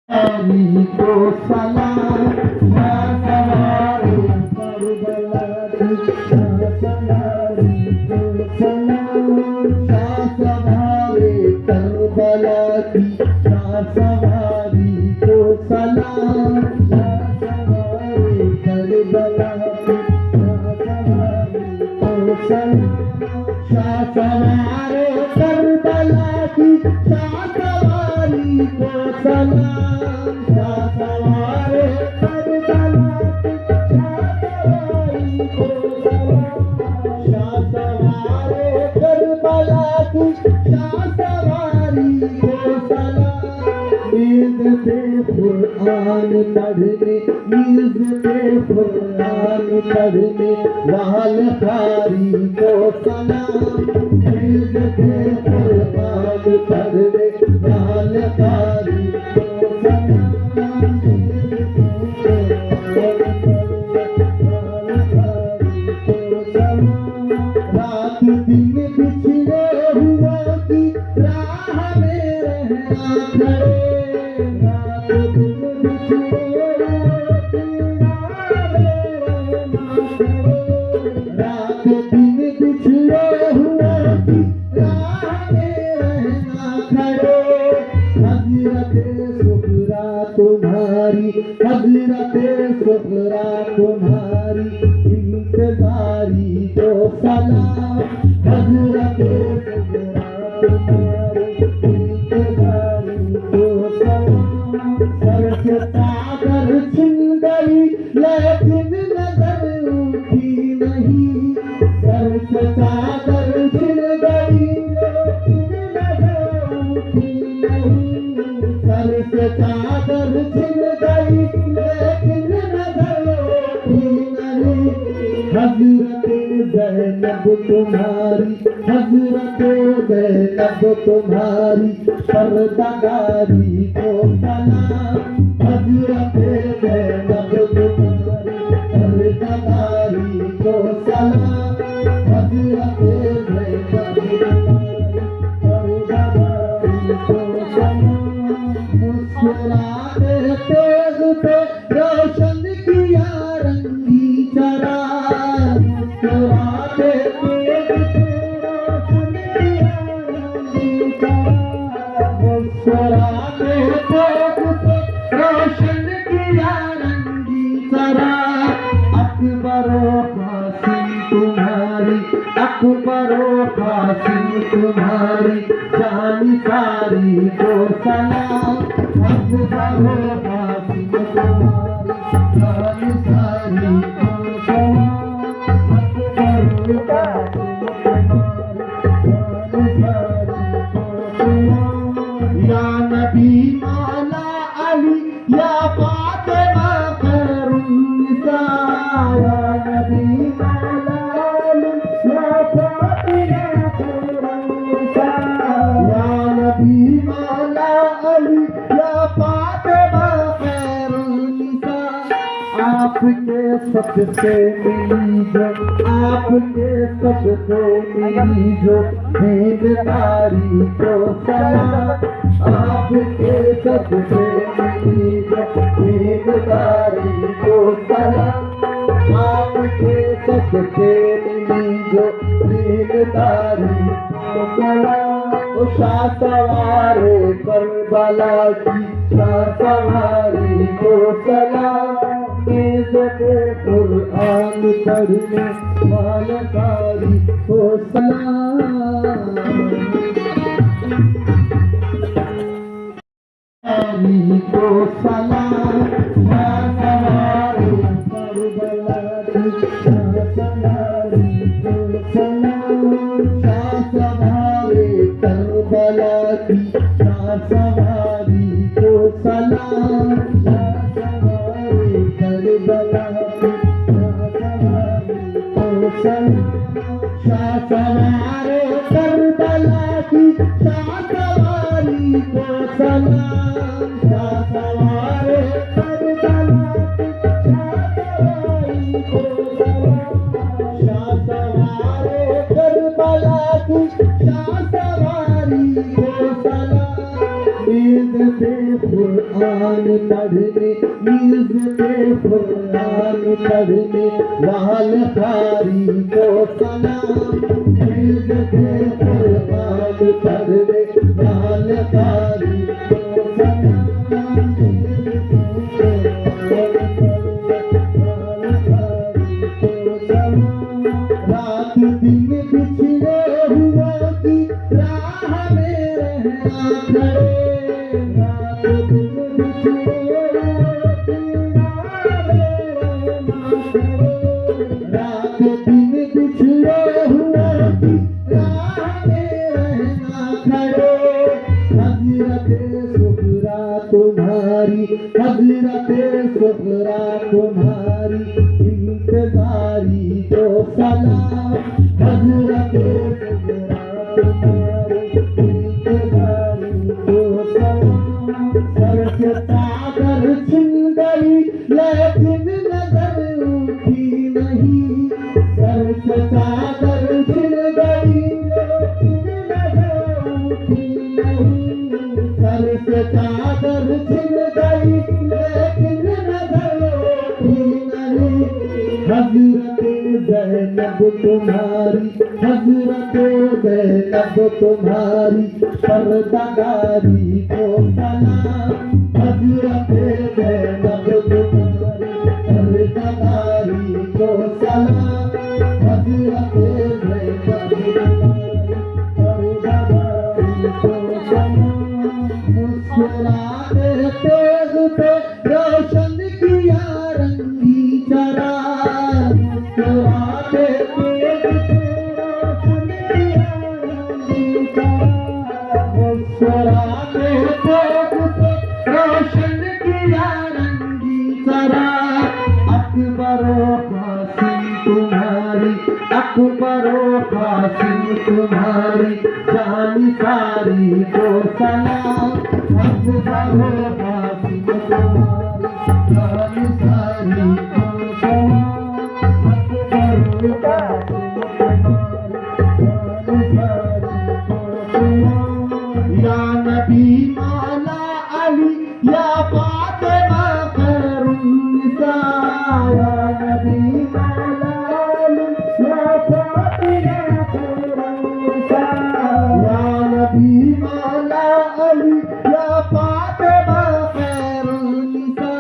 अली को सलाम सवारे करबला की सवारी को सलाम सवारे करबला की सवारी को सलाम सवारे करबला की सवारी को सलाम सवारे करबला की सवारी को सलाम सवारे करबला की सवारी को सवारे करबला की सवारी को सलाम ईद पे कुरान पढ़ने ईद पे कुरान पढ़ने वाल कारी को सलाम ईद पे कुरान पढ़ने वाल कारी को सलाम रात दिन बिछड़े हुआ की राह में रहना खड़े रात दिन बिछड़े हुआ की रात दिन बिछड़े हुआ की राह में रहना खड़े हजरत सुहरा तुम्हारी हजरत सुहरा तुम्हारी इंतजारी को सलाम हजरत सुहरा तुम्हारी इंतजारी को सलाम सर से चादर छिन गई लेकिन नजर उठी नहीं सर से चादर छिन गई लेकिन नजर उठी नहीं सर से चादर छिन गई लेकिन नजर उठी नहीं हजरत ज़ैनब तुम्हारी हजरत ज़ैनब तुम्हारी पर्दादारी को सलाम हजरत ज़ैनब तुम्हारी पर्दादारी को सलाम हजरत ज़ैनब तुम्हारी पर्दादारी को सलाम मुस्कुराते तेज पे रोशन किया रंगी चरा मुस्कुराते तेज पे रोशन किया रंगी चरा मुस्कुराते तेज पे रोशन किया रंगी चरा अकबरो कासिम तुम्हारी अकबरो कासिम तुम्हारी जानी सारी को सलाम अकबरो कासिम तुम्हारी जानी सारी को सलाम अकबरो कासिम तुम्हारी जानी सारी को सलाम या नबी मौला अली या फातिमा खैरुन्निसा या नबी मौला अली या फातिमा खैरुन्निसा या नबी मौला अली या फातिमा खैरुन्निसा आपके सबसे मिली जो आपके सबसे मिली जो दीनदारी को सलाम आपके सबसे मिली जो दीनदारी को सलाम आपके सबसे मिली जो दीनदारी को सलाम ओ शाह सवारे करबला की शाह सवारी को सलाम इज़्ज़त कुरान पढ़ने वाला कारी को सलाम अली को सलाम सवारे करबला की सवारी को सलाम सवारे करबला की सवारी को सलाम सवारे करबला की सवारी को सलाम सवारे करबला की सवारी को सलाम सवारे करबला की सवारी को सलाम सवारे करबला की सवारी को सलाम ईद पे कुरान कुरान पढ़ने, ईद पे कुरान पढ़ने लाल कारी को सलाम। ईद पे कुरान पढ़ने लाल कारी को सलाम। रात दिन बिछड़े हुआ की राह में रहना खड़े। रात दिन बिछड़े हुआ की राह में रहना खड़े। रात दिन बिछड़े हुआ की राह में रहना खड़े। हज़रत सुहरा तुम्हारी, हज़रत सुहरा तुम्हारी इंतज़ारी को सलाम। हज़रत सुहरा तुम्हारी इंतज़ारी को सलाम। सर से चादर छिन गई लेकिन नजर उठी नहीं। सर से चादर छिन गई लेकिन नजर उठी नहीं। सर से चादर छिन गई लेकिन नजर उठी नहीं। हज़रत ज़ैनब तुम्हारी, हज़रत ज़ैनब तुम्हारी पर्दादारी को सलाम। हज़रत ज़ैनब तुम्हारी पर्दादारी को सलाम। हज़रत ज़ैनब तुम्हारी पर्दादारी को सलाम। मुस्कुराते तेज पे रोशन किया रंगी चराग। मुस्कुराते तेज पे रोशन किया रंगी चराग। मुस्कुराते तेज पे रोशन किया रंगी चराग। अकबरो कासिम तुम्हारी, अकबरो कासिम तुम्हारी जानिसारी को सलाम। अकबरो कासिम तुम्हारी जानिसारी को सलाम। अकबरो कासिम तुम्हारी जानिसारी को सलाम। या नबी मौला अली या फातिमा खैरुन्निसा। या नबी मौला अली या फातिमा खैरुन्निसा। या नबी मौला अली या फातिमा खैरुन्निसा।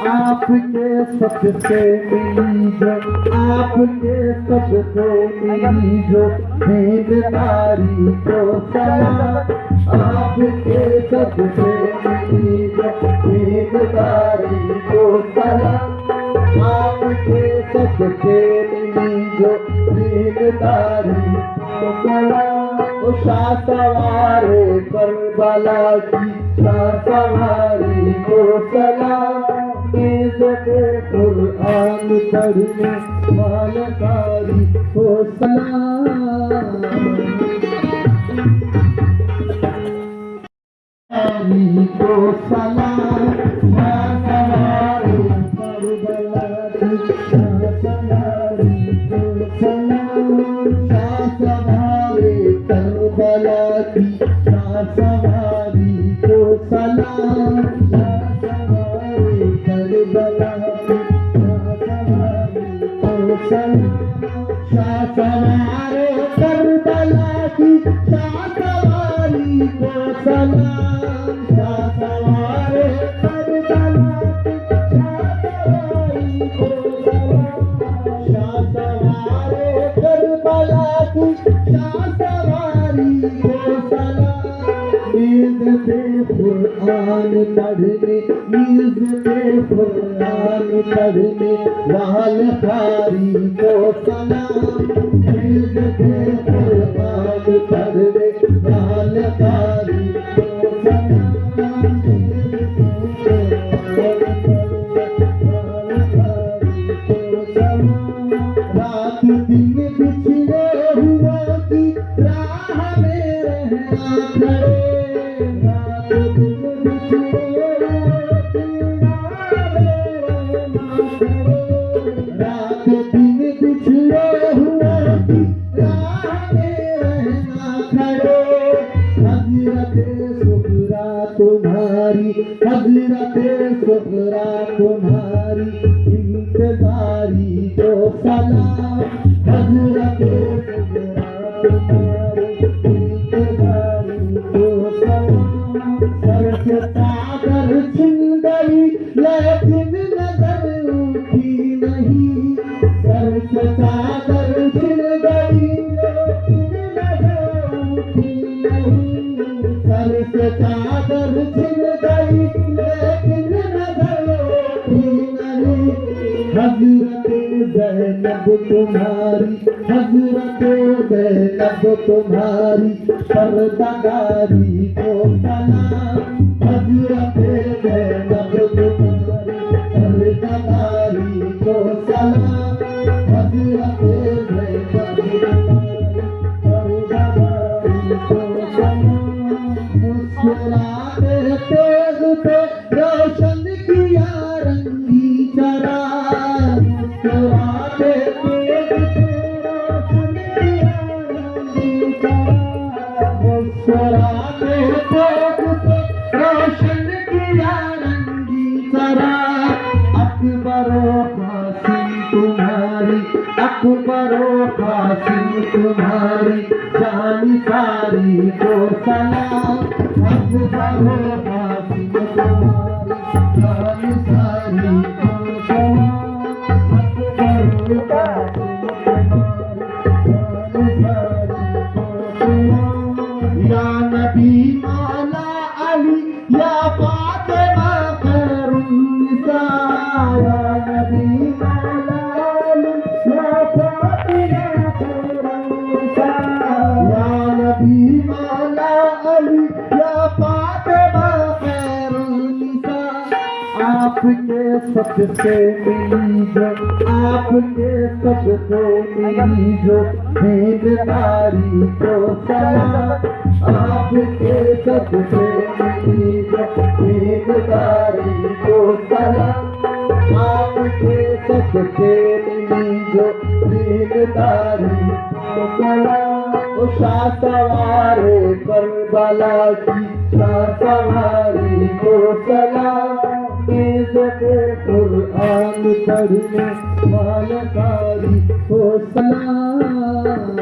आपके सबसे मिली जो, आपके सबसे मिली जो दीनदारी को सलाम। आपके सबसे मिली जो दीनदारी को सलाम। आपके सबसे मिली जो दीनदारी को सलाम। ओ शाह सवारे करबला की, शाह सवारी को सलाम। कुरान पढ़ने मालकारी को सलाम। को सलाम। शाह सवारे करबला की, शाह सवारी को सलाम। शाह सवारे करबला की, शाह सवारी को सलाम। शाह सवारे करबला की, शाह सवारी को सलाम। शाह सवारे करबला की, शाह सवारी को सलाम। शाह सवारे करबला की, शाह सवारी को सलाम। शाह सवारे करबला की, शाह सवारी को सलाम। ईद पे कुरान पढ़ने, ईद पे कुरान पढ़ने लाल कारी को सलाम। ईद पे कुरान पढ़ने लाल कारी को सलाम। रात दिन बिछड़े हुआ की राह में रहना खड़े। रात दिन बिछड़े हुआ की राह में रहना खड़े। रात दिन बिछड़े हुआ की राह में रहना खड़े। सुगरा तुम्हारी इंतजारी को सलाम, हजरत सुगरा तुम्हारी इंतजारी को सलाम। सर से चादर छिन गई लेकिन नजर उठी नहीं, सर से चादर छिन गई लेकिन नजर उठी नहीं, सर से चादर छिन गई लेकिन नजर उठी नहीं। हजरत ज़ैनब तुम्हारी, हजरत ज़ैनब तुम्हारी पर्दादारी को सलाम, हजरत ज़ैनब तुम्हारी पर्दादारी को सलाम, हजरत ज़ैनब तुम्हारी पर्दादारी को सलाम। मुस्कुराते तेज पे रोशन किया रंगी चरा, मुस्कुराते तेज पे रोशन किया रंगी चरा, मुस्कुराते तेज पे रोशन किया रंगी चरा। अकबरो कासिम तुम्हारी, अकबरो कासिम तुम्हारी जानिसारी को सलाम, अकबरो कासिम तुम्हारी जानिसारी को सलाम, अकबरो कासिम तुम्हारी जानिसारी को सलाम। या नबी मौला अली या फातिमा खैरुन्निसा, या नबी मौला अली या फातिमा खैरुन्निसा, या नबी मौला अली या फातिमा खैरुन्निसा। आपके सबसे मिली जो, आपके सबसे मिली जो दीनदारी को सलाम, आपके सबसे मिली जो दीनदारी को सलाम, आपके सबसे मिली जो दीनदारी को सलाम। ओ शाह सवारे करबला की शाह सवारी को सलाम, इज़्ज़ते कुरान पढ़ने वाला कारी को सलाम।